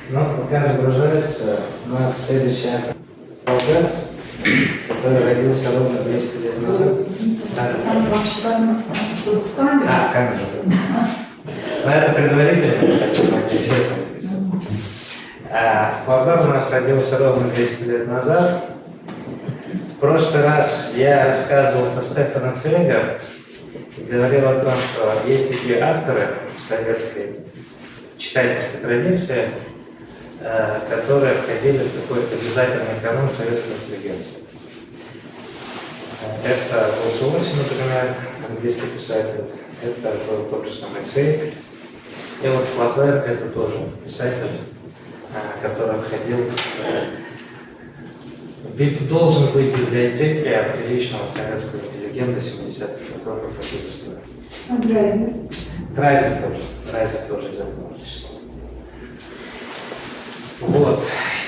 Ну, пока загружается, у нас следующий автор Флабер, который родился ровно 200 лет назад. Камера. Ну, это предварительно, так что мы все записываем. Флабер у нас родился ровно 200 лет назад. В прошлый раз я рассказывал про Стефана Цвейга и говорил о том, что есть такие авторы в советской читательской традиции, которые входили в такой обязательный канон советской интеллигенции. Это Волжелоси, например, английский писатель, это был тот же самый Цвейг. И вот Флабер — это тоже писатель, который входил должен быть в библиотеке приличного советского интеллигента 70-х годов по всей истории. А Драйзер? Драйзер тоже из этого числа. Вот.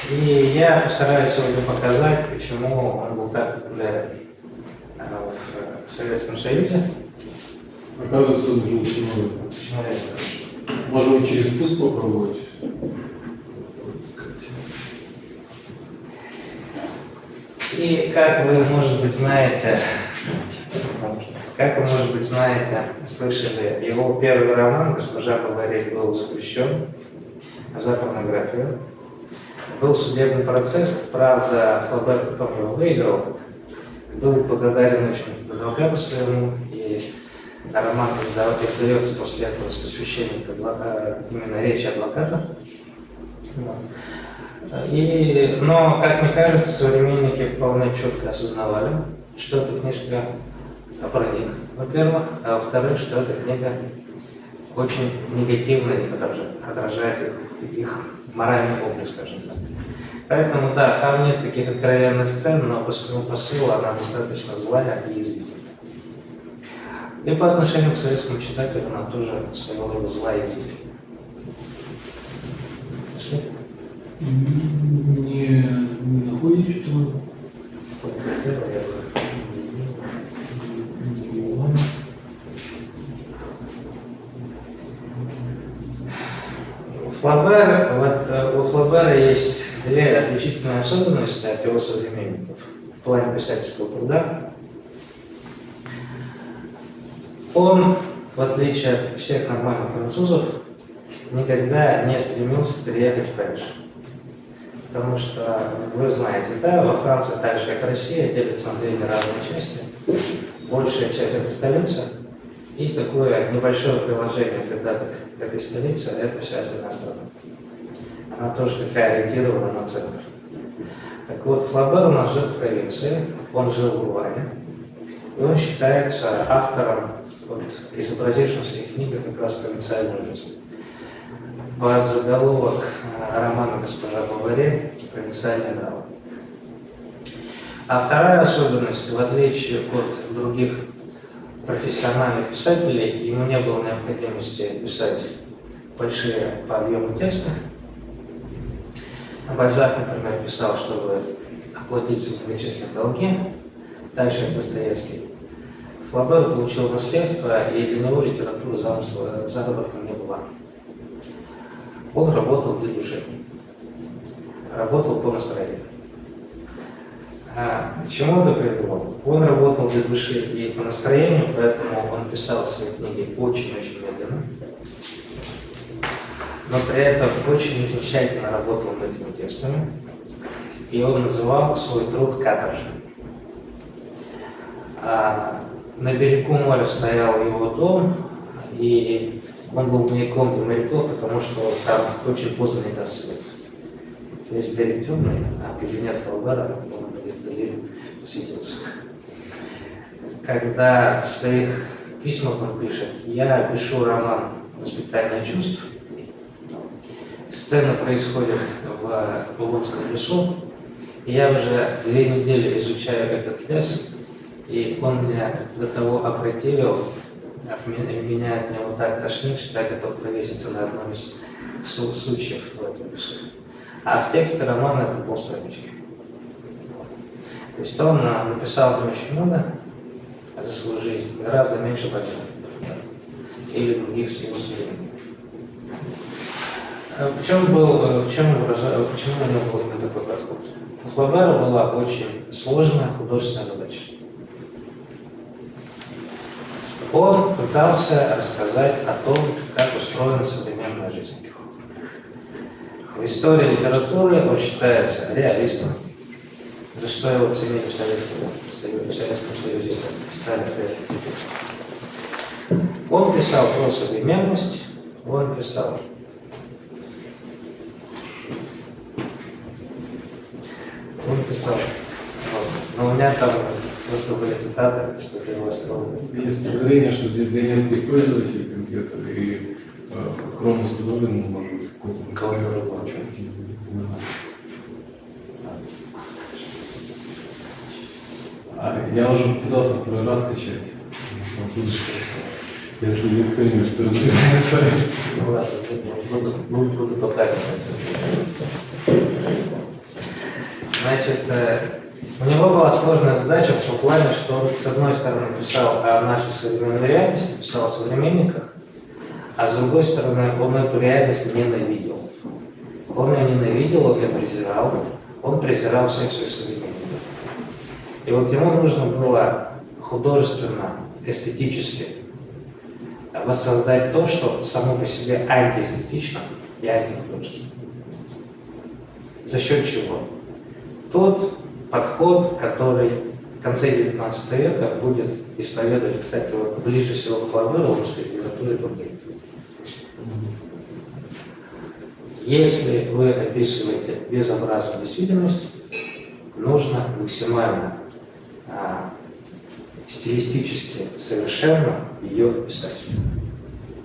И я постараюсь сегодня показать, почему он был так популярен в Советском Союзе. Оказывается, он жил семьей. Почему я это? Можем через пуск попробовать. И как вы, может быть, знаете, слышали, его первый роман «Госпожа Бовари» был запрещен за порнографию. Был судебный процесс, правда, Флабер потом его выиграл. Был благодарен очень адвокату своему, и роман издается после этого с посвящением именно речи адвоката. Но, как мне кажется, современники вполне четко осознавали, что эта книжка про них, во-первых, а во-вторых, что эта книга очень негативно их отражает их моральный облик, скажем так. Поэтому, да, там нет таких откровенных сцен, но по своему посылу она достаточно злая и язвительная. И по отношению к советскому читателю она тоже своего рода злая и язвительная. Не находите, что у Флабера есть две отличительные особенности от его современников в плане писательского труда. Он, в отличие от всех нормальных французов, никогда не стремился переехать в Париж. Потому что, вы знаете, да, во Франции, так же как Россия, делится на две разные части. Большая часть — это столица, и такое небольшое приложение когда-то к этой столице — это вся остальная страна. Она тоже такая ориентирована на центр. Так вот, Флабер у нас живет в провинции, он жил в Урване, и он считается автором, изобразившим в своих книгах как раз провинциальную жизнь. Под заголовок романа «Госпожа Бовари» «Провинциальная драма». А вторая особенность, в отличие от других профессиональных писателей, ему не было необходимости писать большие по объему текста. Бальзак, например, писал, чтобы оплатить свои многочисленные долги, так же как Достоевский. Флабер получил наследство, и для него литература заработком не была. Он работал для души, работал по настроению. К чему это привело? Он работал для души и по настроению, поэтому он писал свои книги очень-очень медленно, но при этом очень тщательно работал над этими текстами, и он называл свой труд каторжным. На берегу моря стоял его дом, и он был маяком для моряков, потому что там очень поздно не даст свет. Весь берег темный, а кабинет Флабера, он издали светился. Когда в своих письмах он пишет: «Я пишу роман «Воспитание чувств». Сцена происходит в Булонском лесу, и я уже 2 недели изучаю этот лес, и он меня до того опротивил, меня от него так тошнит, что я готов повеситься на одном из сучьев в этом лесу». А в тексте романа это полстранички. То есть он написал не очень много за свою жизнь, гораздо меньше Бальзака или других с его современников. почему у него был именно такой подход? У Флабера была очень сложная художественная задача. Он пытался рассказать о том, как устроена современная жизнь. В истории литературы он считается реалистом, за что его ценили в Советском Союзе официальных советских критиков. Он писал про современность, он писал вот. Но у меня там просто были цитаты, что это его основное. Есть подозрение, что здесь для нескольких пользователей компьютера и Chrome установлен, может быть, Кого-то другого. Я уже пытался второй раз скачать. Если есть кто-нибудь, кто разбирается. Ну ладно, буду показывать. Значит, у него была сложная задача в том плане, что он, с одной стороны, писал о нашей современной реальности, писал о современниках, а с другой стороны, он эту реальность ненавидел. Он ее ненавидел, он ее презирал. Он презирал всех своих современников. И вот ему нужно было художественно, эстетически воссоздать то, что само по себе антиэстетично и антихудожественно. За счет чего? Тот подход, который в конце XIX века будет исповедовать, кстати, вот ближе всего к Флаберу, в русской литературе Тургенев. Если вы описываете безобразную действительность, нужно максимально стилистически совершенно ее описать.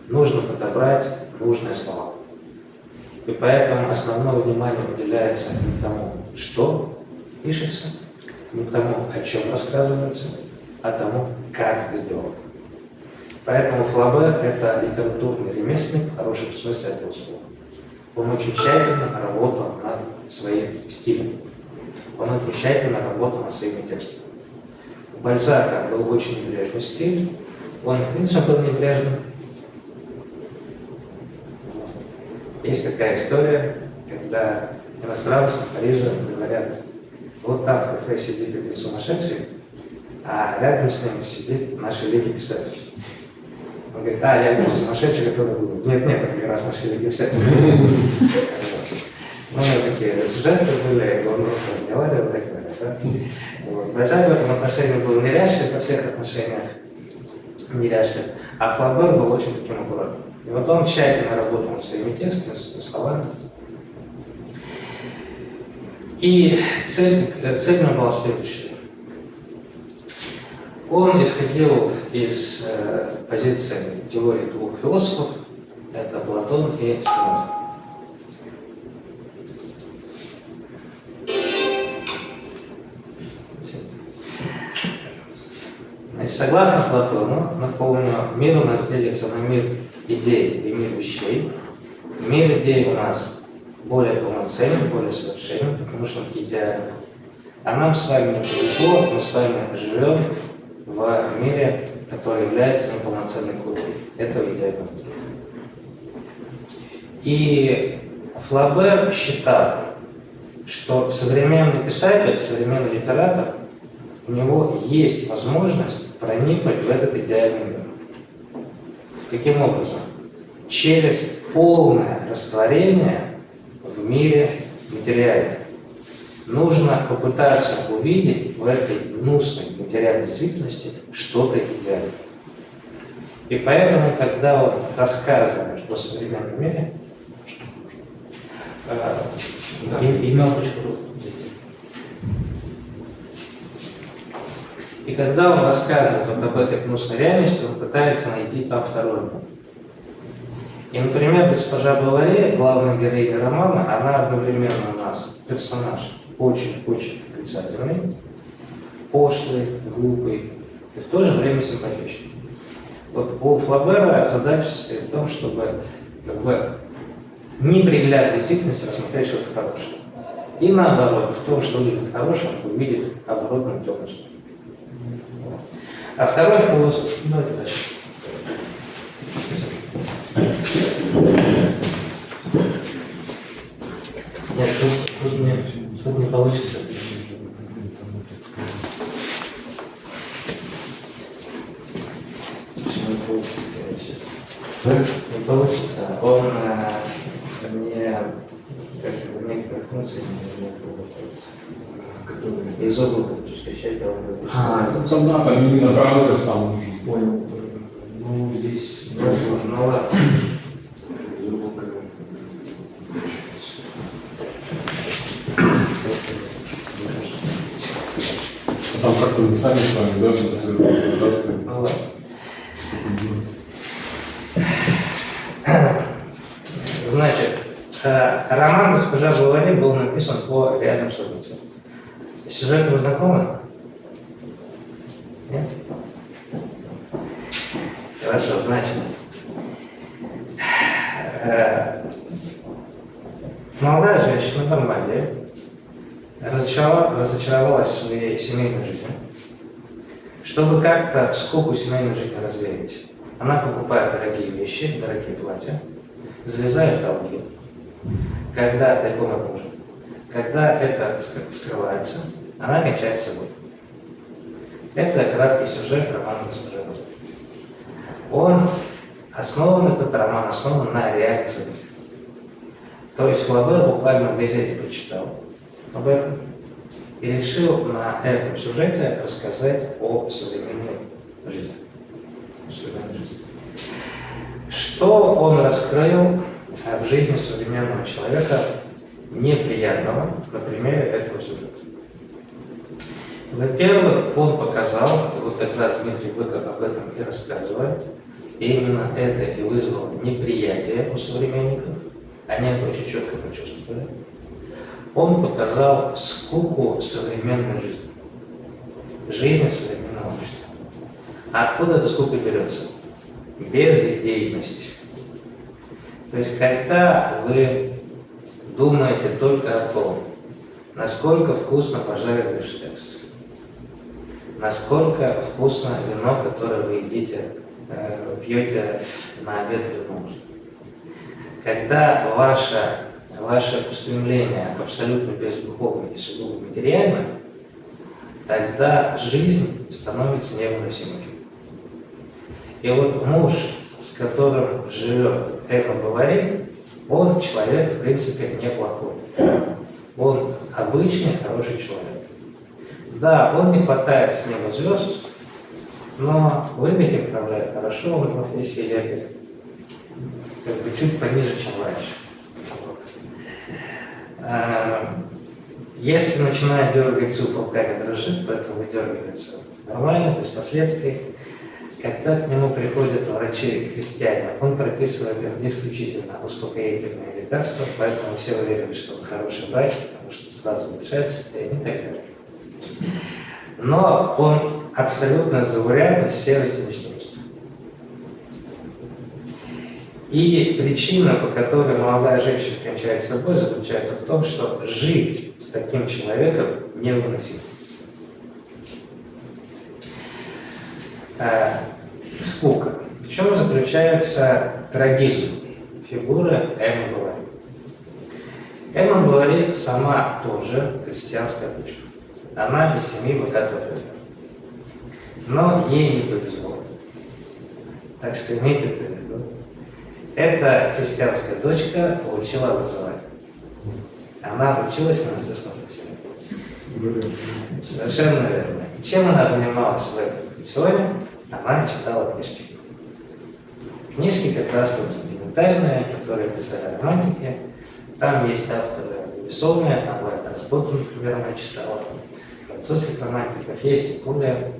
Нужно подобрать нужные слова. И поэтому основное внимание уделяется не тому, что пишется, не тому, о чем рассказывается, а тому, как сделано. Поэтому Флабер – это литературный ремесленник в хорошем смысле этого слова. Он очень тщательно работал над своим стилем. Он очень тщательно работал над своими текстами. У Бальзака был очень небрежный стиль. Он, в принципе, был небрежным. Есть такая история, когда иностранцы в Париже говорят: вот там в кафе сидит один сумасшедший, а рядом с ним сидит наш великий писатель. Он говорит: я был сумасшедший, который был. Нет, это как раз наш великий писатель. Ну, такие жесты были, он разговаривал и так далее. Бальзак в этом отношении был неряшлив, во всех отношениях неряшлив, а Флабер был очень таким аккуратным. И вот он тщательно работал над своими текстами, своими словами. И цель у него была следующая. Он исходил из позиции теории двух философов, это Платон и Спиноза. Значит, согласно Платону, напомню, мир у нас делится на мир идей и мир вещей. Мир идей у нас более полноценный, более совершенный, потому что он идеальный. А нам с вами не повезло, мы с вами живем в мире, который является неполноценной копией этого идеального мира. И Флабер считал, что современный писатель, современный литератор, у него есть возможность проникнуть в этот идеальный мир. Каким образом? Через полное растворение в мире материальном. Нужно попытаться увидеть в этой гнусной материальной действительности что-то идеальное. И поэтому, когда он рассказывает о современном мире, и когда он рассказывает вот об этой гнусной реальности, он пытается найти там второй мир. И, например, госпожа Баваре, главная героиня романа, она одновременно у нас персонаж очень-очень отрицательный, пошлый, глупый и в то же время симпатичный. Вот у Флабера задача состоит в том, чтобы в неприглядной действительности рассмотреть что-то хорошее. И наоборот, в том, что увидит хорошее, он увидит оборотную темную сторону. А второй философ, это дальше. Нет, тут не получится. Не получится, конечно. Не получится. Он некоторые функции не работает. Из облака скачать, а он написано. Там да, там именно браузер сам нужен. Понял. Ну, здесь Ну ладно. из облака. Там как-то мы сами с вами, да, если Ну ладно. Значит, роман «Госпожа Бовари» был написан по реальным событиям. С сюжетом знакомы? Нет? Хорошо, значит, молодая женщина в Нормандии разочаровалась в своей семейной жизни. Чтобы как-то скуку семейной жизни развеять, она покупает дорогие вещи, дорогие платья, залезает в долги, когда тайком от мужа. Когда это вскрывается, она кончает с собой. Это краткий сюжет романа «Госпожа Бовари». Этот роман основан на реальных событиях. То есть Флабер буквально в газете прочитал об этом и решил на этом сюжете рассказать о современной жизни. Что он раскрыл в жизни современного человека неприятного на примере этого сюжета? Во-первых, он показал, вот как раз Дмитрий Быков об этом и рассказывает, и именно это и вызвало неприятие у современников, они это очень четко почувствовали. Он показал скуку современной жизни, жизни современного общества. А откуда эта скука берется? Безидейность. То есть, когда вы думаете только о том, насколько вкусно пожарен бифштекс, насколько вкусно вино, которое вы пьете на обед или на ужин. Когда ваше устремление абсолютно бездуховно и сугубо материально, тогда жизнь становится невыносимой. И вот муж, с которым живет Эмма Бовари, он человек, в принципе, неплохой. Он обычный, хороший человек. Да, он не хватает с неба звезд, но выдохи вправляет хорошо, он в профессии лекарь. Как бы чуть пониже, чем врач. Вот. Если начинает дергать зуб, руками дрожит, поэтому выдергивается нормально, без последствий. Когда к нему приходят врачи-крестьяне, он прописывает им исключительно успокоительные лекарства, поэтому все уверены, что он хороший врач, потому что сразу улучшает состояние и так далее. Но он абсолютно заурядный, серость и ничтожество. И причина, по которой молодая женщина кончает с собой, заключается в том, что жить с таким человеком невыносимо. Скука. В чем заключается трагизм фигуры Эммы Бовари? Эмма Бовари сама тоже крестьянская дочка. Она из семьи богатого фермера. Но ей не повезло. Так что имейте это в виду. Эта крестьянская дочка получила образование. Она училась в монастырском пансионе. Совершенно верно. И чем она занималась в этом пансионе? Она читала книжки. Книжки как раз вот сентиментальные, которые писали о романтике. Там есть авторы весомые, там Вальтер Скотт, например, она читала, французских романтиков, есть и более.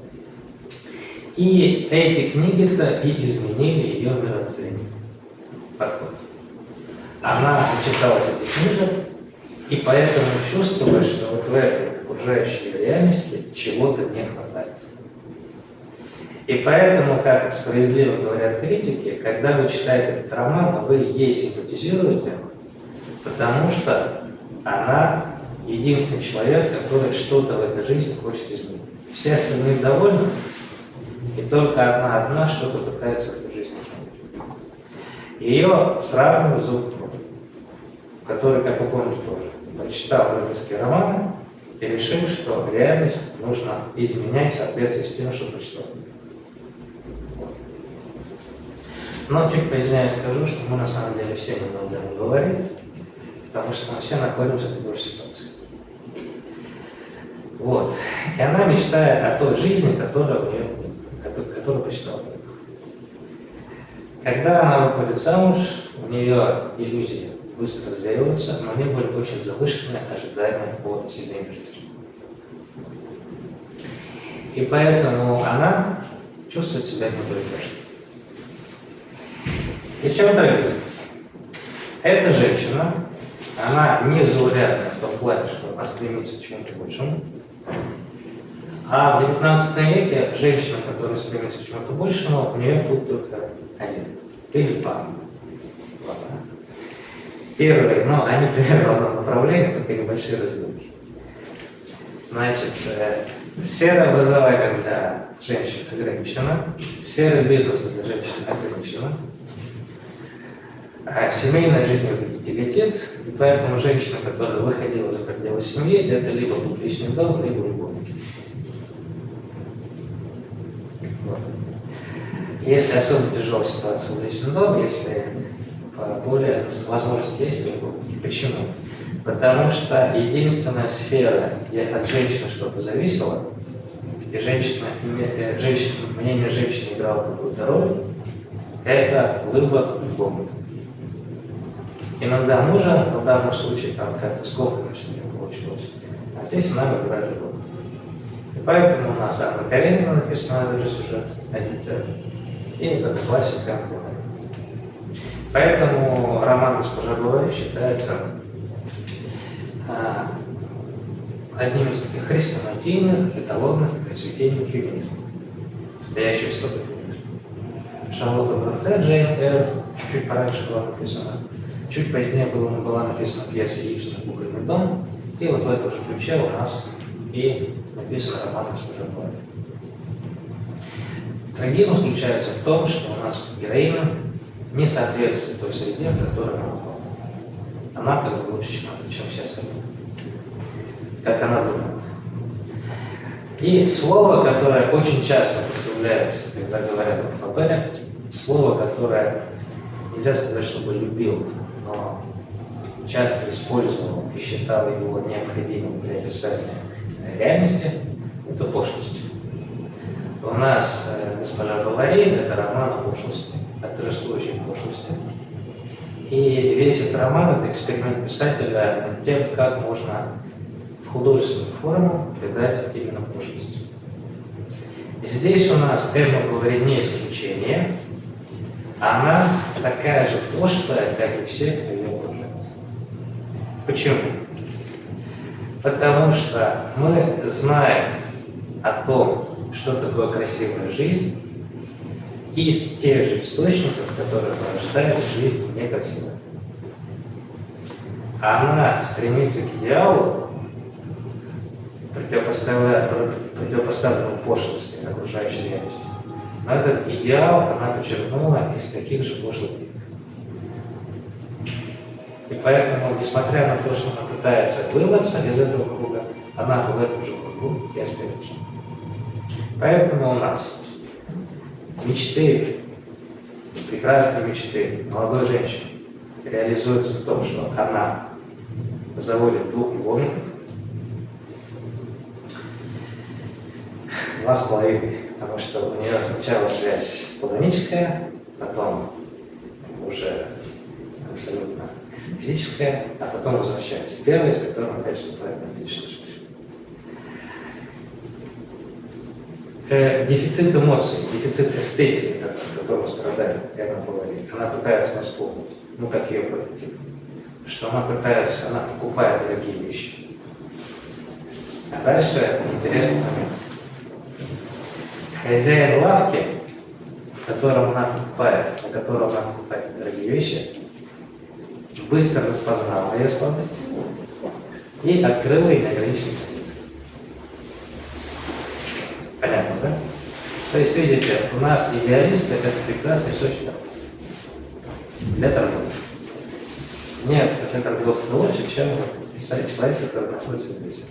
И эти книги-то и изменили ее мировоззрение, подход. Она читалась этих книжек, и поэтому чувствовала, что вот в этой окружающей реальности чего-то не хватает. И поэтому, как справедливо говорят критики, когда вы читаете этот роман, вы ей симпатизируете, потому что она единственный человек, который что-то в этой жизни хочет изменить. Все остальные довольны, и только она одна что-то пытается в этой жизни изменить. Ее сравнивают с зубом. который, как вы помните, тоже прочитал рыцарские романы и решил, что реальность нужно изменять в соответствии с тем, что прочитал. Но чуть позднее скажу, что мы на самом деле все немного ему говорим, потому что мы все находимся в такой ситуации. Вот. И она мечтает о той жизни, которую прочитала. Когда она выходит замуж, у нее иллюзии быстро развеиваются, но у нее были очень завышенные ожидания от семейной жизни. И поэтому она чувствует себя неудовлетворенной. И в чем трагедия? Эта женщина, она незаурядна в том плане, что она стремится к чему-то большему. А в 19 веке женщина, которая стремится к чему-то большему, у нее тут только один. Или два. Первый, но они примерно в одном направлении, только небольшие развилки. Значит, сфера образования для женщин ограничена, сфера бизнеса для женщин ограничена, а семейная жизнь это тяготит, и поэтому женщина, которая выходила за пределы семьи, это либо публичный дом, либо любовники. Вот. Если особо тяжелая ситуация в личном доме, если более возможность есть, любовники. Почему? Потому что единственная сфера, где от женщины что-то зависело, и мнение женщины играло какую-то роль, это выбор любовника. Иногда мужа, но в данном случае там как-то скомканно что не получилось. А здесь она выбирает любовь. И поэтому у нас Анна Каренина написана даже сюжет Эдитер. И это классика. Поэтому роман «Госпожа Бовари» считается одним из таких хрестоматийных, эталонных произведений феминизма. Настоящего истока феминизма. Шарлотта Бронте, Джейн Eyre, чуть-чуть пораньше была написана. Чуть позднее была написана пьеса Ибсена «Кукольный дом», и вот в этом же ключе у нас и написан роман «Госпожа Бовари». Трагизм заключается в том, что у нас героиня не соответствует той среде, в которой она попала. Она как бы лучше, чем все остальные. Как она думает. И слово, которое очень часто употребляется, когда говорят о Флабере, слово, которое нельзя сказать, чтобы любил, но часто использовал и считал его необходимым для описания реальности, это пошлость. У нас «Госпожа Бовари» — это роман о пошлости, о торжествующей пошлости. И весь этот роман — это эксперимент писателя над тем, как можно в художественную форму придать именно пошлость. Здесь у нас Эмма Бовари не исключение. Она такая же пошлая, как и все, кто ее окружает. Почему? Потому что мы знаем о том, что такое красивая жизнь, из тех же источников, которые порождают жизнь некрасивой. Она стремится к идеалу, противопоставленному пошлости окружающей реальности. Но этот идеал она подчеркнула из таких же пошлых книг. И поэтому, несмотря на то, что она пытается вырваться из этого круга, она в этом же кругу и остается. Поэтому у нас мечты, прекрасные мечты молодой женщины реализуются в том, что она заводит 2 любовников, 2,5, потому что у нее сначала связь платоническая, потом уже абсолютно физическая, а потом возвращается первая, с которым опять вступает на физическую связь. Дефицит эмоций, дефицит эстетики, которого страдает Эмма Бовари, она пытается восполнить, как ее прототип, что она покупает дорогие вещи. А дальше интересный момент. Хозяин лавки, на котором она покупает дорогие вещи, быстро распознал ее слабость и открыл ей неограниченный кредит. Понятно, да? То есть, видите, у нас идеалисты — это прекрасный источник для торговли. нет торговца лучше, чем человек, который находится в Индии.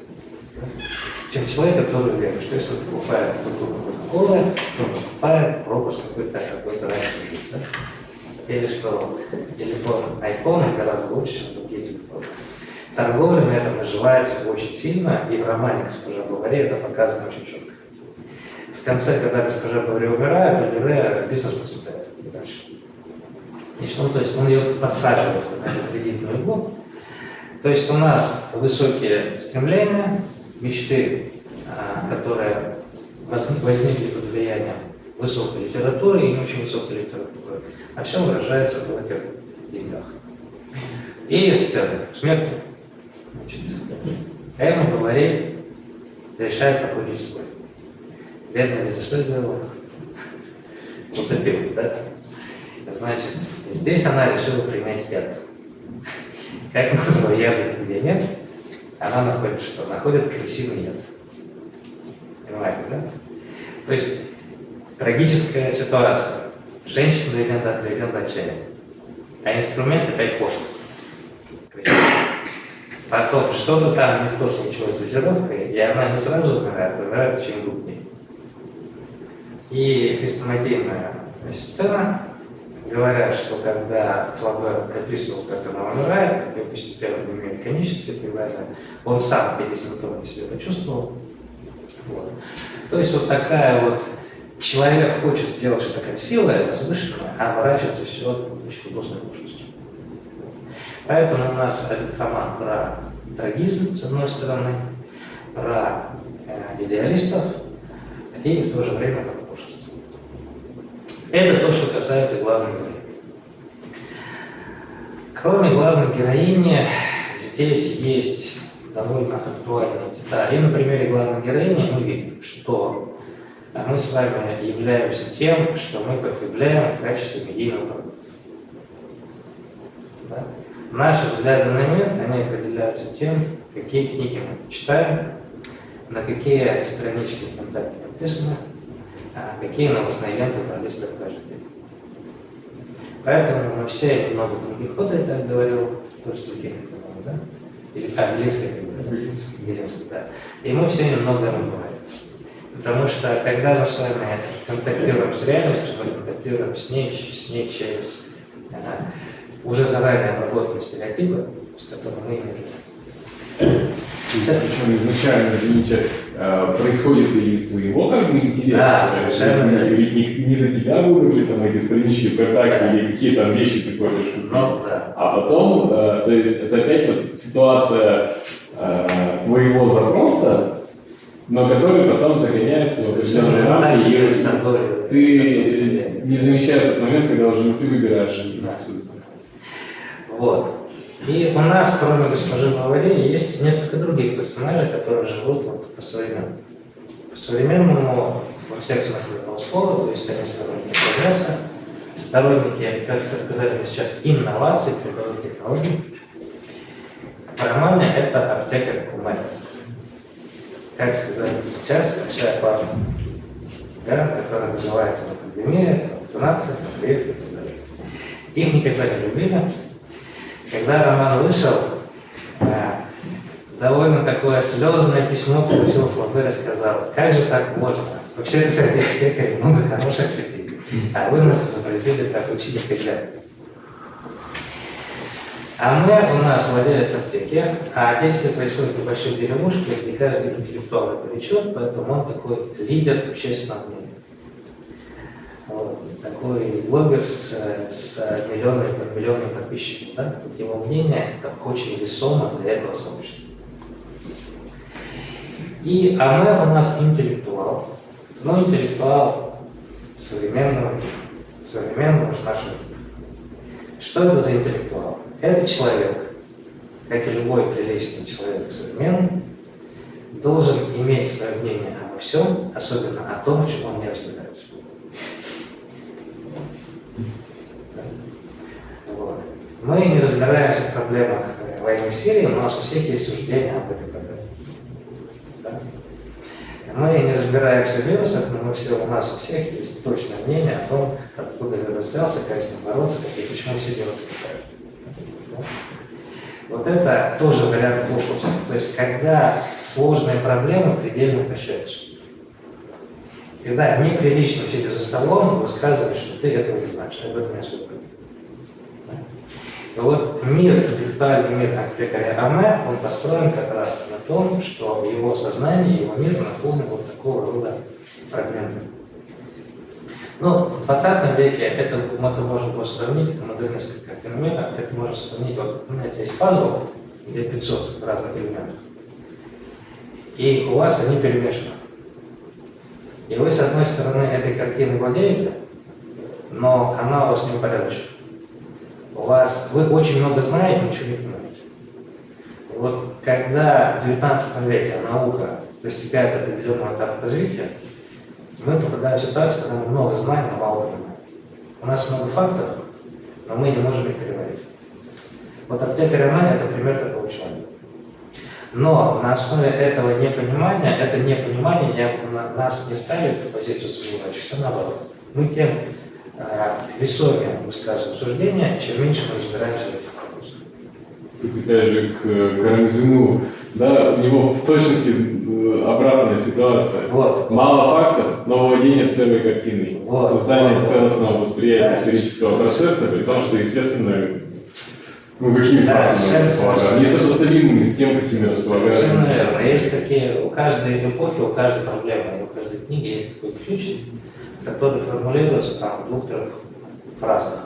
Чем человек, который уверен, что если он покупает бутылку Кока-Колы, то он покупает пропуск какой-то раньше. Да? Или что телефон iPhone гораздо лучше, чем другие телефоны. Торговля на этом наживается очень сильно, и в романе «Госпожа Бовари» это показано очень четко. В конце, когда госпожа Бовари умирает, Лере бизнес процветает дальше. И что, то есть он ее подсаживает на эту кредитную иглу. То есть у нас высокие стремления, мечты, которые возникли под влиянием высокой литературы и не очень высокой литературы, а все выражается в этих деньгах. И сцена смерти. Значит, Эмма Бовари решает покончить с собой. Бедная Лиза что сделала? Утопилась, да? Значит, здесь она решила принять яд. Как называю, яда нигде нет, она находит что? Находит крысиный яд. Понимаете, да? То есть трагическая ситуация. Женщина доведена до отчаяния. А инструмент опять пошлый. Красиво. Потом что-то там не то случилось с дозировкой, и она не сразу умирает, а умирает в течение 2 дней. И хрестоматийная сцена, говорят, что когда Флабер описывал, как она умирает, как ее постепенно не имеет конечности и так далее, он сам 5-симптомно себя это чувствовал. Вот. То есть вот такая вот, человек хочет сделать что-то красивое, возвышенное, а оборачивается все очень гнусной пошлостью. Поэтому у нас этот роман про трагизм, с одной стороны, про идеалистов, и в то же время про пошлость. Это то, что касается главной героини. Кроме главной героини, здесь есть довольно актуальные детали. И на примере главной героини мы видим, что мы с вами являемся тем, что мы потребляем в качестве медийного продукта. Да? Наши взгляды на мир, они определяются тем, какие книги мы читаем, на какие странички ВКонтакте подписаны, а какие новостные ленты пролистываем каждый день. Поэтому мы все немного других ход, я так говорил, тоже других, по-моему, да? Или Белинский, да. И мы все немного разговариваем. Потому что когда мы с вами контактируем с реальностью, мы контактируем с ней через уже заранее обработанные стереотипы, с которыми мы имеем. Причем изначально, извините, происходит ли из твоего как бы интереса? Да, совершенно. Ведь не за тебя выбрали там эти странички ВКонтакте, или какие там вещи ты хочешь купить. Ну, да. А потом, то есть это опять вот ситуация твоего запроса, но который потом загоняется в определенные рамки, и ты не замечаешь тот момент, когда уже ты выбираешь. Да. Вот. И у нас, кроме госпожи Бовари, есть несколько других персонажей, которые живут вот по-современному. По-современному во всех смыслах этого слова, то есть они сторонники прогресса, сторонники, как сказали мы сейчас, инноваций, передовых технологий. В романе это аптекарь Кумэ. Как сказали сейчас, большая фарма, да, которая называется на пандемия, вакцинация, прививка и так далее. Их никогда не любили. Когда роман вышел, довольно такое слезное письмо получил Флабер и сказал: как же так можно? Вообще среди аптекарей много хороших людей, а вы нас изобразили как ученик Гитлера. А мы, у нас владелец аптеки, а действие происходит в небольшой деревушке, где каждый интеллектуал привлечен, поэтому он такой лидер общественного мнения. Вот, такой блогер с миллионами подписчиков. Да? Вот его мнение это очень весомо для этого сообщества. А мы у нас интеллектуал, но интеллектуал современного нашего типа. Что это за интеллектуал? Это человек, как и любой приличный человек современный, должен иметь свое мнение обо всем, особенно о том, в чем он не разбирается. Вот. Мы не разбираемся в проблемах войны в Сирии, но у нас у всех есть суждения об этой проблеме. Да? Мы не разбираемся в вирусах, но у нас у всех есть точное мнение о том, откуда вирус взялся, как с ним бороться и почему все дело скрывают. Да? Вот это тоже вариант пошлости. То есть, когда сложные проблемы предельно упрощаются. Когда неприлично сидя за столом, высказываешь, что ты этого не знаешь, об этом не слышал. Вот мир, интеллектуальный мир Ансбека Аме, он построен как раз на том, что его сознание, его мир наполнен вот такого рода фрагментами. Но в 20 веке это можно было сравнить, это модернистская картина мира, это можно сравнить, вот, знаете, есть пазл, где 500 разных элементов, и у вас они перемешаны. И вы, с одной стороны, этой картиной владеете, но она у вас не упорядочена. Вы очень много знаете, ничего не понимаете. Вот когда в 19 веке наука достигает определенного этапа развития, мы попадаем в ситуацию, когда мы много знаем, но мало понимаем. У нас много фактов, но мы не можем их переварить. Вот аптекарь Аме – это пример такого человека. Но на основе этого непонимания, это непонимание нас не ставит в позицию сомневающихся, наоборот. Мы тем весомее высказываем суждения, чем меньше мы разбираемся в этих вопросах. Тут опять же к Карамзину, да, у него в точности обратная ситуация. Вот. Мало фактов, но владение целой картиной. Вот. Создание целостного восприятия Да, исторического процесса, при том, что, естественно, какими да, фактами располагают, несопоставимыми с тем, какими совершенно верно. располагают. Есть такие, у каждой эпохи, у каждой проблемы, у каждой книги есть такой ключ, который формулируется там в 2-3 фразах.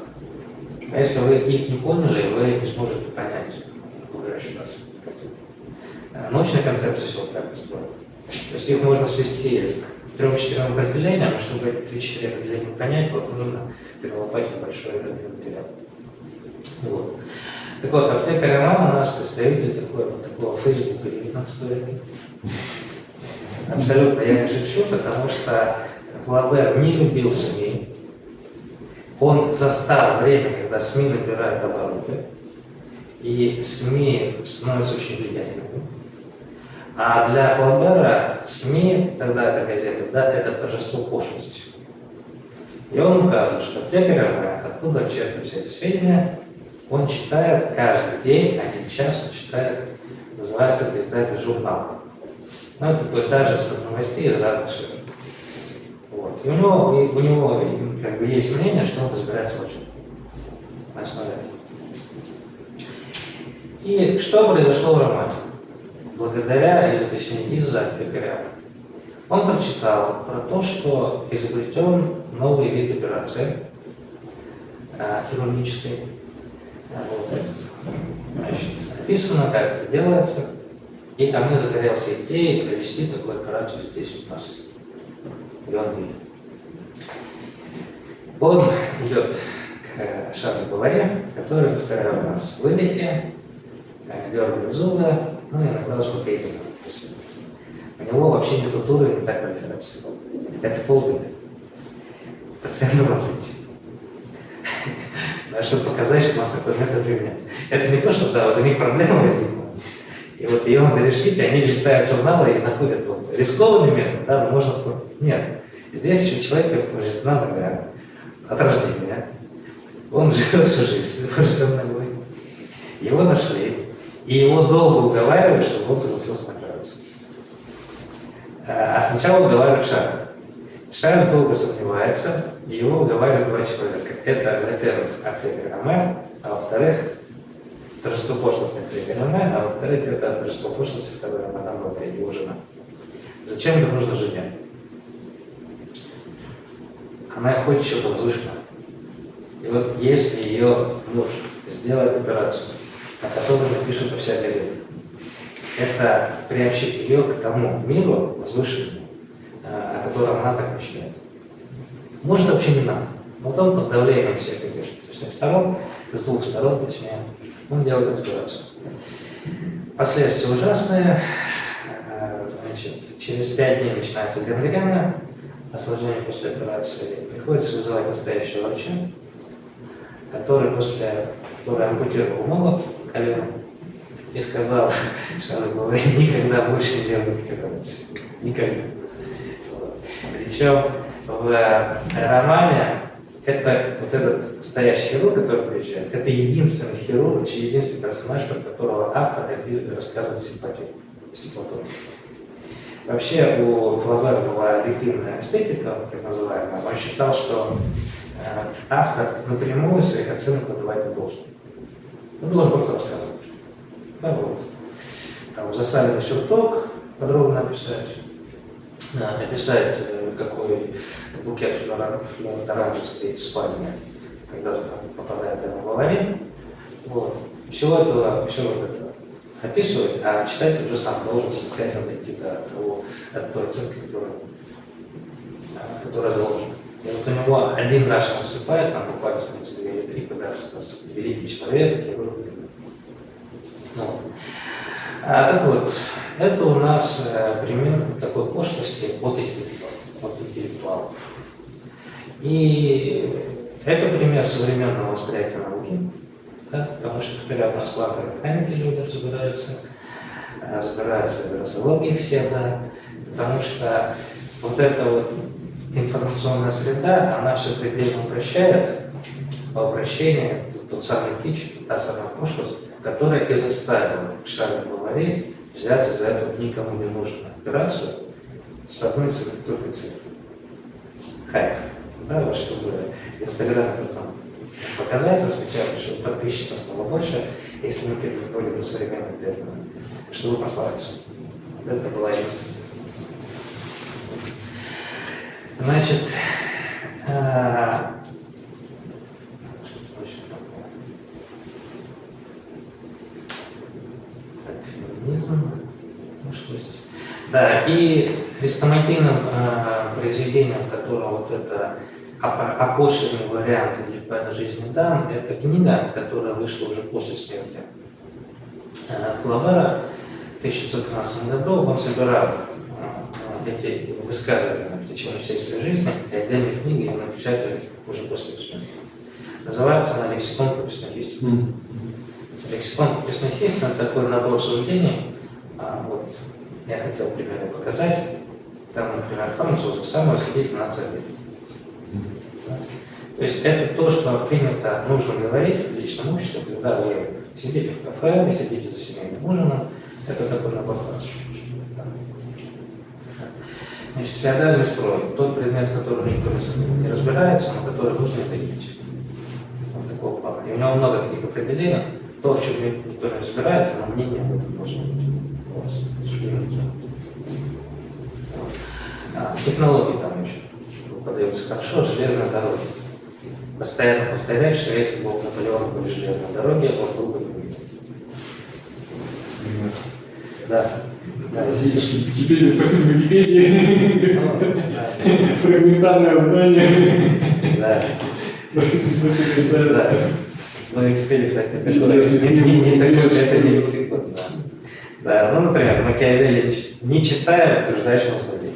А если вы их не поняли, вы не сможете понять окружающую нас. Научная концепция всего так устроена. То есть их можно свести к 3-4 определениям, но чтобы эти 3-4 определения понять, вот нужно перелопатить большой материал. Вот. Так вот, аптекарь Аме у нас представитель такого Фейсбука 19 века. Абсолютно я не шучу, потому что Флабер не любил СМИ. Он застал время, когда СМИ набирают обороты, и СМИ становятся очень влиятельными. А для Флабера СМИ, тогда это газета, да, это торжество пошлости. И он указывает, что аптекарь Аме, откуда он черпает все эти сведения, он читает каждый день, 1 час он читает, называется это издание журнал. Ну, это дайджест новостей из разных сфер. Вот. И у него как бы есть мнение, что он разбирается очень на основе этого. И что произошло в романе? Благодаря, или точнее из-за аптекаря. Он прочитал про то, что изобретен новый вид операции хирургической. Вот. Значит, описано, как это делается. И Аме загорелся идеей провести такую операцию здесь у нас. И он видит. Он идет к Шарлю Баваре, который повторял у нас выдохи, дергает зубы, ну и иногда успокоительно. У него вообще нет культуры, не так квалификации. Это полбеды. Пациент может идти. Чтобы показать, что у нас такой метод применяется. Это не то, что да, вот у них проблема возникла. И вот ее надо решить, и они листают журналы и находят вот рискованный метод, да, но можно... Нет. Здесь еще человек повреждена нога от рождения. Он живет всю жизнь с поврежденной ногой. Его нашли. И его долго уговаривают, чтобы он согласился на операцию. А сначала уговаривают Шарль. Шарль долго сомневается, и его уговаривают 2 человека. Это, во-первых, аптекарь Аме, а во-вторых, торжество пошлости аптекарь Аме, а во-вторых, это торжество пошлости, в котором мадам Баваре, его жена. Зачем это нужно жене? Она хочет чего-то возвышенного. И вот если ее муж сделает операцию, о которой напишут вся газета, это приобщит ее к тому миру возвышенному, о котором она так мечтает. Может, вообще не надо. Вот он под давлением всех этих сторон, с 2 сторон, точнее, он делает операцию. Последствия ужасные. Значит, через 5 дней начинается гангрена, осложнение после операции. Приходится вызывать настоящего врача, который ампутировал ногу, колено, и сказал Шарлю Баваре никогда больше не делать никаких операций. Никогда. Причем в романе это вот этот стоящий хирург, который приезжает, это единственный хирург, единственный персонаж, про которого автор рассказывает симпатию. Платон. Вообще у Флабера была объективная эстетика, так называемая. Он считал, что автор напрямую своих оценок выдавать не должен. Он должен просто рассказывать. Да, вот. Там заставили сюрток подробно описать, какой букет флюоран стоит в спальне, когда там попадает ему в аварию. Вот. Все вот это описывать, а читатель уже сам должен самостоятельно дойти до той оценки, которая заложена. И вот у него один раз он выступает, там буквально становится 2 или 3, когда рассказывает великий человек, герой. Вот. Так вот, это у нас пример такой пошлости от интеллектуалов. И это пример современного восприятия науки, да, потому что, повторяю, у нас квантовые механики люди разбираются в вирусологии все, да, потому что вот эта вот информационная среда, она все предельно упрощает, а упрощение — тот самый кич, та самая пошлость, которая и заставила Шарля Бавари взяться за эту никому не нужную операцию с одной целью, только целью. Хайп. Да, вот чтобы Инстаграм потом показать, распечатать, чтобы подписчиков стало больше, если мы переходим на современный термин, чтобы прославиться. Это была инициатива. Значит, феминизм, пошлость. Да, и хрестоматийным произведением, в котором вот это опошленный вариант «Интеллектуальной жизни дан», это книга, которая вышла уже после смерти Флабера в 1913 году. Он собирал эти высказывания в течение всей своей жизни, и отдельные книги его напечатали уже после его смерти. Называется она «Лексикон прописных истин». Лексикон прописных истин — это такой набор суждений. Вот, я хотел примеры показать. Там, например, французы — самый восхитительный нация в мире. То есть это то, что принято, нужно говорить в личном обществе, когда вы сидите в кафе, вы сидите за семейным ужином. Это такой набор фраз. Значит, феодальный строй — тот предмет, в котором никто не разбирается, но который нужно определить. Вот такого плана. И у него много таких определений. То, в чем никто не разбирается, но мнение об этом должно быть. Технологии там еще подаются хорошо, железные дороги. Постоянно повторяют, что если бы у Наполеона были железные дороги, он был бы не. Да. Википедия, спасибо Википедии. Фрагментарное знание. Да. Ну, Википедия, кстати, это не лексикон. Да, ну, например, Макиавелли, не читая, утверждает, что он злодей.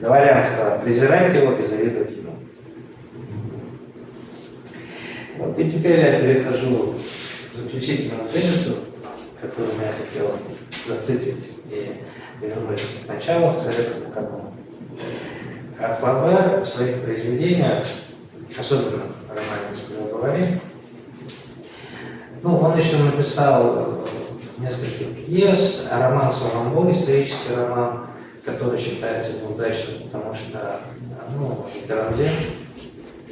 Дворянство — презирать его и завидовать ему. Вот, и теперь я перехожу к заключительному тезису, который я хотел зациклить и вернуть к началу, к советскому канону. Флабер в своих произведениях, особенно в романе «Господи говори», ну, он еще написал несколько пьес, роман «Соломбон», исторический роман, который считается неудачным, потому что, ну, и Карамзин,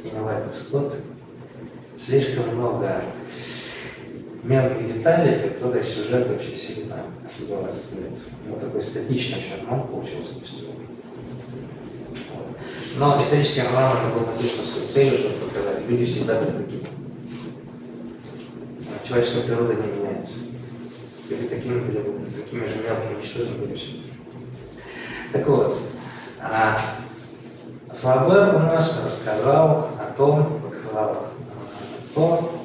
и Вальтер Скотт, слишком много мелких деталей, которые сюжет очень сильно раскрывают. Вот такой статичный роман получился по стилю. Вот. Но исторический роман это был написан с целью, чтобы показать, люди всегда были такими. Человеческая природа не меняется. Люди такими же мелкими, ничтожными были всегда. Так вот, Флабер у нас рассказал о том, показал то,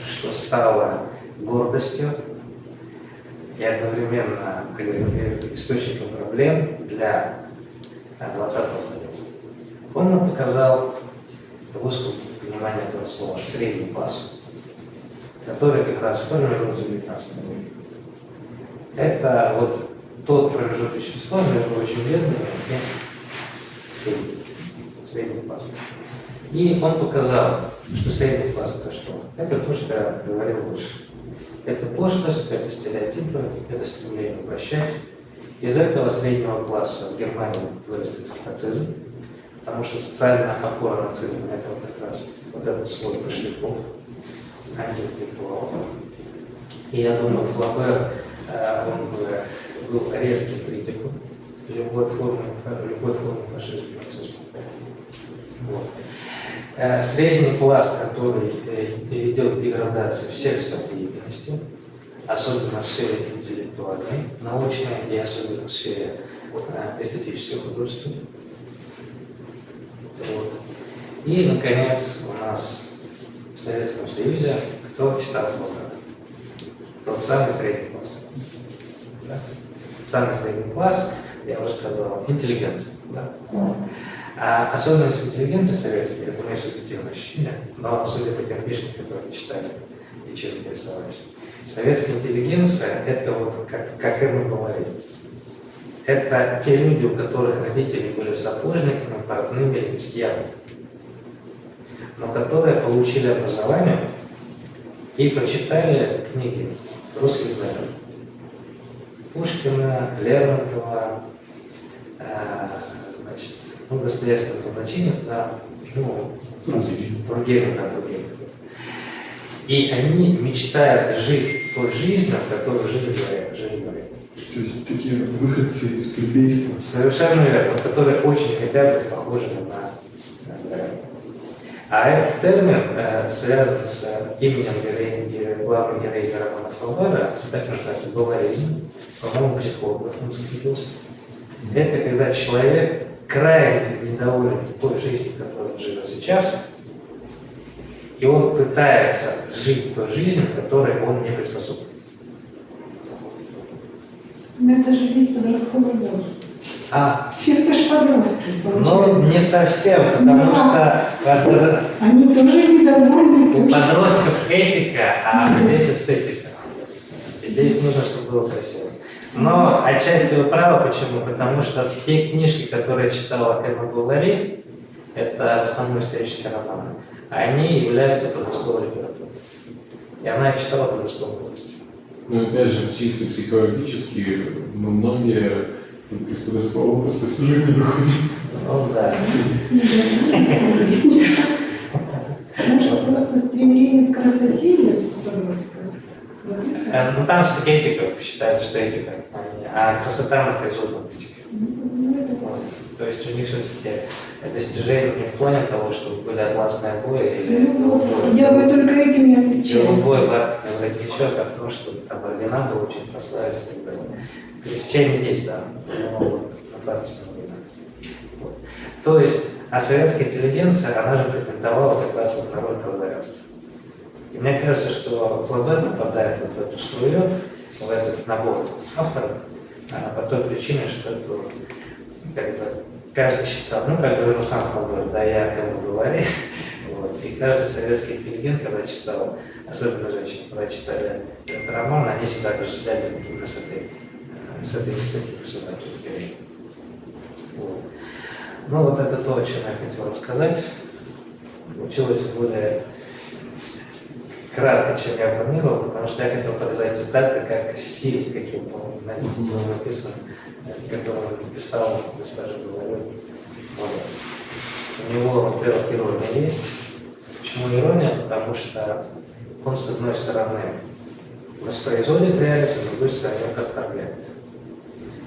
что стало гордостью и одновременно источником проблем для 20-го столетия. Он нам показал в узком понимании этого слова средний класс, который как раз формируется в 19 веке. Это вот тот промежуточный слой между очень бедными и средний класс. И он показал, что средний класс это что? Это то, что я говорил выше. Это пошлость, это стереотипы, это стремление упрощать. Из этого среднего класса в Германии вырастет нацизм, потому что социальная опора нацизма – это вот как раз вот этот слой пошляков, антиинтеллектуалов. И я думаю, Флабер, он был резким критиком любой формы фашизма и нацизма. Вот. Средний класс, который ведет к деградации всех сфер деятельности, особенно в сфере интеллектуальной, научной и особенно в сфере эстетического художества. Вот. И, наконец, у нас в Советском Союзе кто читал Флабера? Тот самый средний класс. Да? Самый средний класс, я уже сказал, интеллигенция. Да? А особенность интеллигенции советской, это мое субъективное ощущение, но судя по тем книжкам, которые мы читали и чем интересовались, советская интеллигенция – это вот как мы говорили. Это те люди, у которых родители были сапожниками, портными или крестьянами, но которые получили образование и прочитали книги русских авторов. Пушкина, Лермонтова, значит, Достоевского назначения, да, Тургенева, да, Тургенева. И они мечтают жить той жизнью, которую жили говорят. То есть такие выходцы из плебейства. Совершенно верно, которые очень хотят быть похожи на говорят. А этот термин связан с именем главной героини романа Флабера, так называется баваризм, по-моему, психолог он закрепился. Это когда человек крайне недоволен той жизнью, которой он живет сейчас, и он пытается жить той жизнью, которой он не приспособлен. Но это же весь подростковый возраст. Все это ж подростки, получается. Ну, не совсем, потому что они тоже недовольны. У подростков этика, а здесь эстетика. И здесь нужно, чтобы было красиво. Но отчасти вы правы, почему? Потому что те книжки, которые читала Эмма Бовари, это в основном исторические романы, они являются подростковой литературой. И она их читала в подростковом возрасте. Ну, опять же, чисто психологически, мы многие из подросткового возраста всю жизнь не выходим. Ну да. Может, просто стремление к красоте нет подростка? Ну там все-таки этика, считается, что этика, а красота на производном этике. То есть у них все-таки достижение не в плане того, чтобы были атласные обои или я бы только этим и отличалась. голубой бархатный воротничок, а в том, что там ордена было очень прославиться и так далее. Крестьяне есть, да, но вот на памятном ордена. Вот. То есть, а советская интеллигенция, она же претендовала как раз вот на роль дворянства. И мне кажется, что Флабер попадает вот в эту струю, в этот набор авторов, по той причине, что это как бы каждый считал, ну, как говорил сам Флабер, да, я ему говорю, вот, и каждый советский интеллигент, когда читал, особенно женщины, когда читали этот роман, они всегда отождествляли именно с этой персонажей. Вот. Ну, вот это то, о чем я хотел рассказать. Получилось более кратко, чем я планировал, потому что я хотел показать цитаты как стиль, каким был написан, который он написал госпожа Говорю. У него, во-первых, ирония есть. Почему ирония? Потому что он, с одной стороны, воспроизводит реальность, а с другой стороны, отторгает.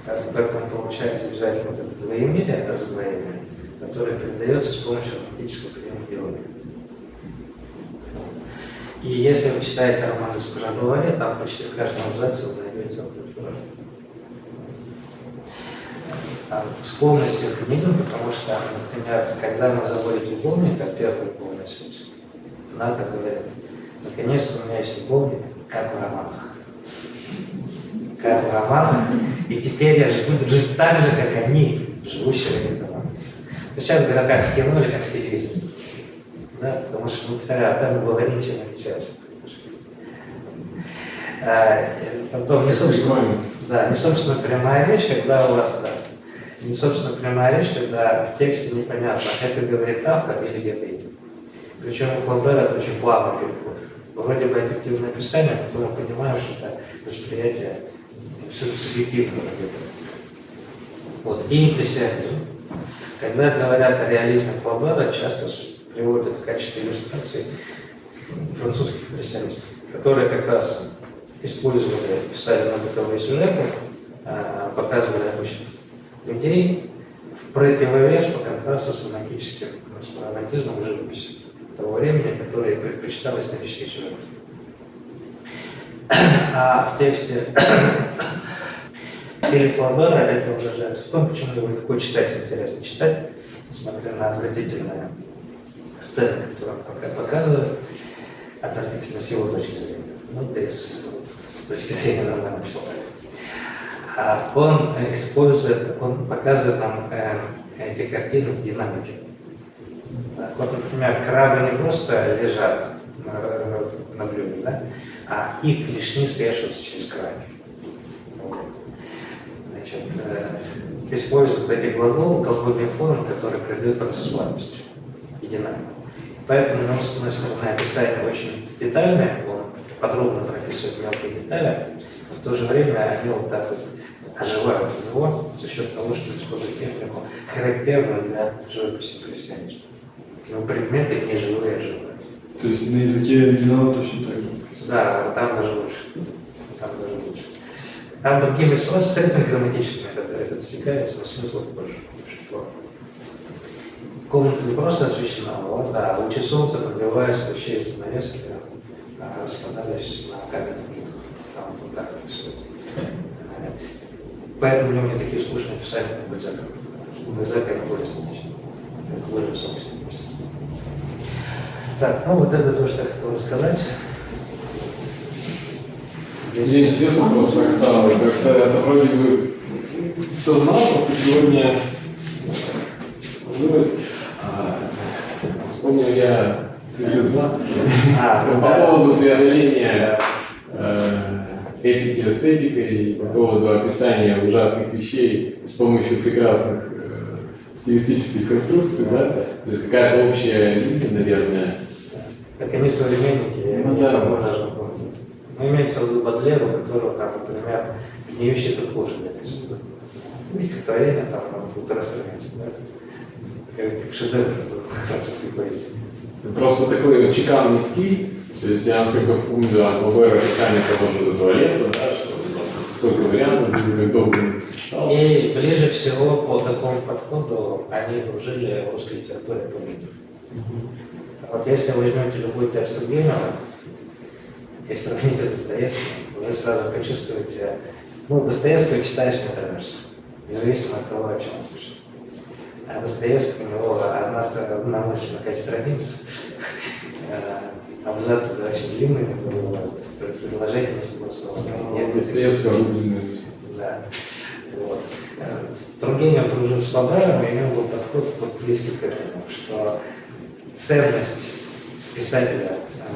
Поэтому получается обязательно вот это двоемирие, раздвоение, которое передается с помощью аналитического приема иронии. И если вы читаете роман «Госпожа Бовари», там почти в каждом абзаце вы найдете вот эту иронию. Склонностью к книгам, потому что, например, когда мы заводим любовника, первый любовный случай, надо говорить, наконец-то у меня есть любовник, как в романах. Как в романах, и теперь я буду жить так же, как они, живущие в этих романах. Сейчас говорят, как в кино или как в телевизоре. Да? Потому что, ну, повторяю, когда мы говорим, чем отличаются. Потом не собственно прямая речь, когда у вас, да, И, собственно, прямая речь, когда в тексте непонятно, это говорит автор или героиня. Причем у Флобера это очень плавный переход. Вроде бы объективное описание, а потом мы понимаем, что это восприятие субъективного. Вот. И импрессионизм. Когда говорят о реализме Флобера, часто приводят в качестве иллюстрации французских импрессионистов, которые как раз использовали, писали на бытовые сюжеты, показывали обычных людей в противовес по контрасту с романтическим романтизмом и живописью того времени, которое предпочитало исторический сюжет. А в тексте стиле Флобера это выражается в том, почему его легко читать, интересно читать, несмотря на отвратительные сцены, которые он показывает, отвратительно с его точки зрения. Ну, да и с точки зрения нормального человека. Он использует, он показывает нам эти картины в динамике. Вот, например, крабы не просто лежат на блюде, да, а их клешни свешиваются через край. Значит, используют эти глагольные формы, которые придают процессуальность и динамику. Поэтому, у него, с одной стороны, описание очень детальное, он подробно прописывает мелкие детали, но в то же время они вот так вот оживают у него за счет того, что использует технику, характерную для живописи импрессионизма. Но предметы не живые, а живые. То есть на языке оригинала точно так же? Да, там даже лучше. Там даже лучше. Там другими средствами грамматическими это достигается, но смысл тоже. Комната не просто освещена была, да, лучи солнца, пробиваясь сквозь щели занавески, распадались на каменных плитах. Там вот так рисуют. Поэтому у него не такие скучные писания, как Бальзака. У Бальзака это более скучно. Это более высокий степень. Так, ну вот это то, что я хотел рассказать. Мне интересно просто как стало, как-то это вроде бы все знал, просто сегодня сложилось. Вспомнил я цифры 2 по поводу преодоления этики эстетикой, по поводу описания ужасных вещей с помощью прекрасных стилистических конструкций, да? То есть какая-то общая линия, наверное. Так они современники, Ну, они да. даже помнят. Ну, имеется в виду Бодлер, у которого там, например, гниющий тут лошадь написано. И стихотворение там на 1,5 страницы, да? Как шедевр французской поэзии. Просто такой вот чеканный стиль. То есть я, насколько помню, от Флобера описание того же до туалета, да, что сколько вариантов, как долго стал. И ближе всего по такому подходу они дружили в русской литературе политов. Вот если вы возьмете любой текст Тургенева и сравните с Достоевским, вы сразу почувствуете, ну, Достоевского читаешь, не тронешься, независимо от того, о чем он пишет. А Достоевский, у него одна мысль на 5 страниц, абзацы очень длинные, предложения не согласованы. Достоевского рубленый. Да. Вот. Тургенев дружил с Флобером, и у него был подход близкий к этому, что ценность писателя,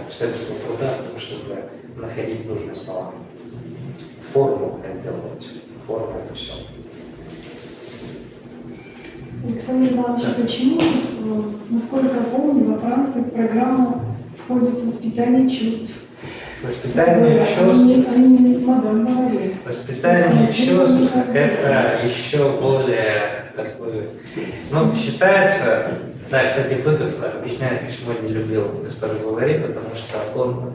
писательского труда в том, чтобы находить нужные слова. Форму это делать. Форма это все. Александр Иванович, почему, насколько я помню, во Франции в программу входит воспитание чувств? Воспитание чувств. Они мадам говорит. Воспитание чувств это еще более такое. Ну, считается, да, кстати, Быков объясняет, почему он не любил госпожу Бавари, потому что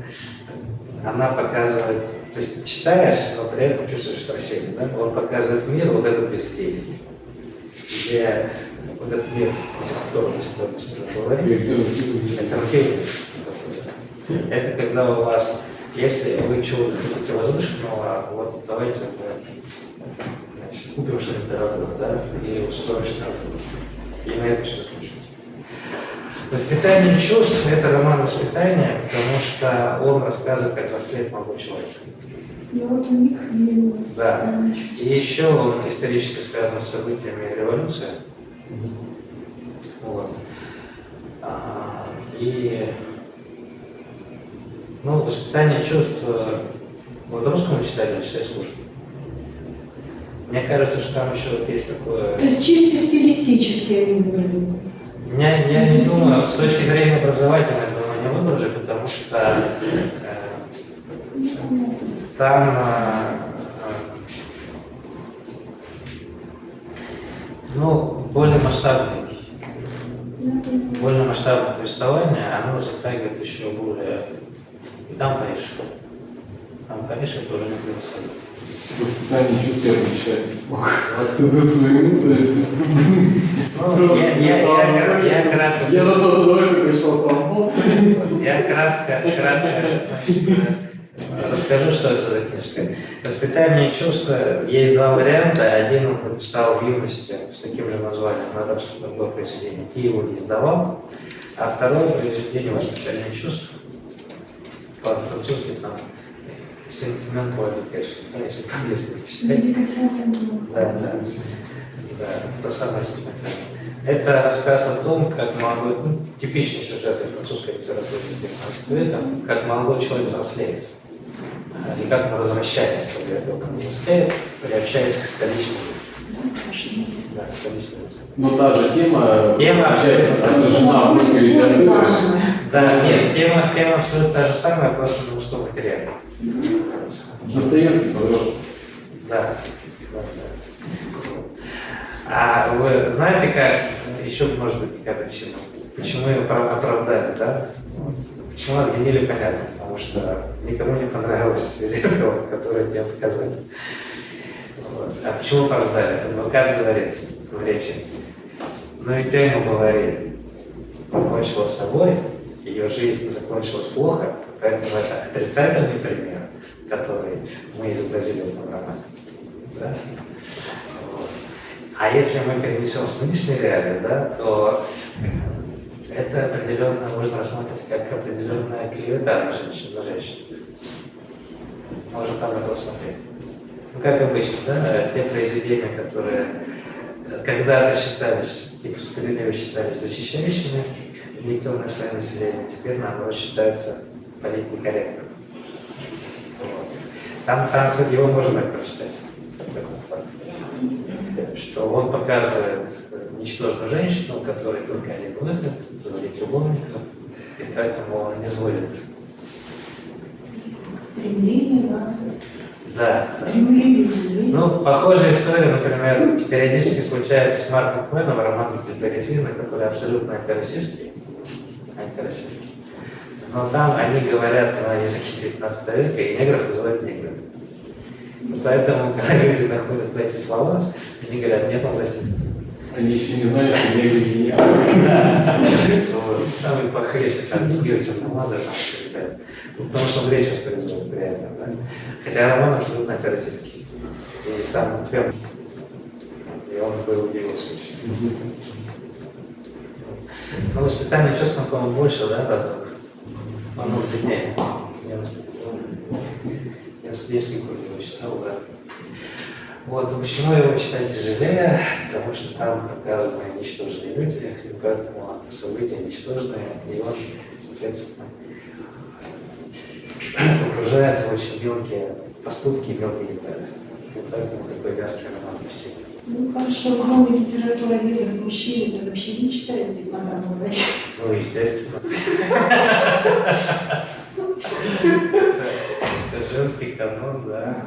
она показывает, то есть читаешь, но при этом чувствуешь отвращение, да? Он показывает мир вот этот бездейный, где вот этот мир, из которого госпожа Бавари, это рутинный. Это когда у вас, если вы чего-то хотите возвышенного, вот давайте значит, купим что-нибудь дорогое, да, и устроим штраф. И на это что случится. Воспитание чувств – это роман воспитания, потому что он рассказывает, как взрослеет молодой человек. И вот у них Да. И еще он исторически связан с событиями революции. Вот. Ну, воспитание чувств вот русскому читателю читать скучно. Мне кажется, что там еще вот есть такое... То есть чисто стилистически они выбрали? Я не думаю, с точки зрения образовательной, думаю, не выбрали, потому что там ну, более масштабное повествование, оно затрагивает еще более... И там Париж. Там Париж это уже не происходит. Воспитание чувств я прочитать не смог. Стыду своему, то есть... Ну, я кратко... Я зато с удовольствием пришел сам. Я кратко, значит, расскажу, что это за книжка. «Воспитание чувств» есть два варианта. Один он написал в юности с таким же названием, но это абсолютно другое произведение, и его не издавал. А второе произведение «Воспитание чувств» по-французски там «Sentimental Education», да, если по-английски читать. Да, то самое «Sentimental». Это рассказ о том, как молодой, типичный сюжет французской литературы 19 века, как молодой человек взрослеет. И как он возвращается, когда он взрослеет, приобщаясь к столичным людям. Да, к столичным людям. Но та же тема абсолютно отражена в русской литературе. Да, нет, тема абсолютно та же самая, просто на мужском материале. Достоевский подросток. Да. А вы знаете, как еще может быть какая причина? Почему ее оправдали, да? Вот. Почему обвинили, понятно, потому что никому не понравилось зеркало, которое тебе показали. Вот. А почему оправдали? Адвокат говорит в речи. Но ведь я ему говорили, покончила с собой, ее жизнь закончилась плохо, поэтому это отрицательный пример, который мы изобразили в этом романе. Да? Вот. А если мы перенесем с нынешней реалии, да, то это определенно можно рассматривать как определенная клевета на женщин. Можно там это смотреть. Ну, как обычно, да, те произведения, которые когда-то считались и по справедливости считались защищающими легитимное свое население, теперь наоборот считаются политнекорректными. Вот. Там его можно так прочитать, что он показывает ничтожную женщину, у которой только один выход – заводить любовников, и поэтому он не звонит. Стремление, да? Да. Стремление есть. Ну, похожая история, например, периодически случается с Марком Твеном, романом Гильберта Финна, который абсолютно антироссийский. Но там они говорят на языке 19 века, и негров называют неграми. Поэтому, когда люди находят эти слова, они говорят, нет, он расист. Они еще не знали, что негры гениальны. Да. Там и похлеще, чем нигеры, черномазы, ребят. Потому что он речь воспроизводит реально, да. Хотя роман абсолютно антироссийский. И сам Твен, и он бы удивился очень. Но «Воспитание чувств», по-моему, больше, да, разов? Оно длиннее. Я несколько его читал, да. Вот, почему его читать тяжелее? Потому что там показаны ничтожные люди, и поэтому события ничтожные, и он, соответственно, погружается в очень мелкие поступки и мелкие детали. И поэтому такой вязкий роман почти. Ну хорошо, кроме литературы негров, мужчины, вы вообще не читаете мадам Бавари? Ну, естественно. Это женский канон, да.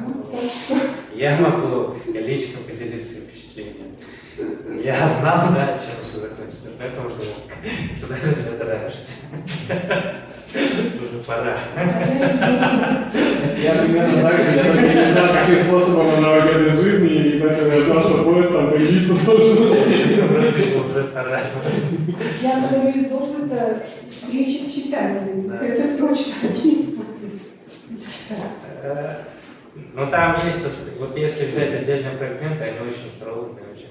Я могу лично поделиться впечатлением. Я знал, да, чем все закончится, поэтому куда ты нравишься. Уже пора. Я примерно так же не знал, каким способом она выходит из жизни, и поэтому я ждал, что поезд там появиться должен. Уже пора. Я говорю из опыта встречи с читателями. Да. Это точно один. Но там есть, вот если взять отдельные фрагменты, они очень остроумные, очень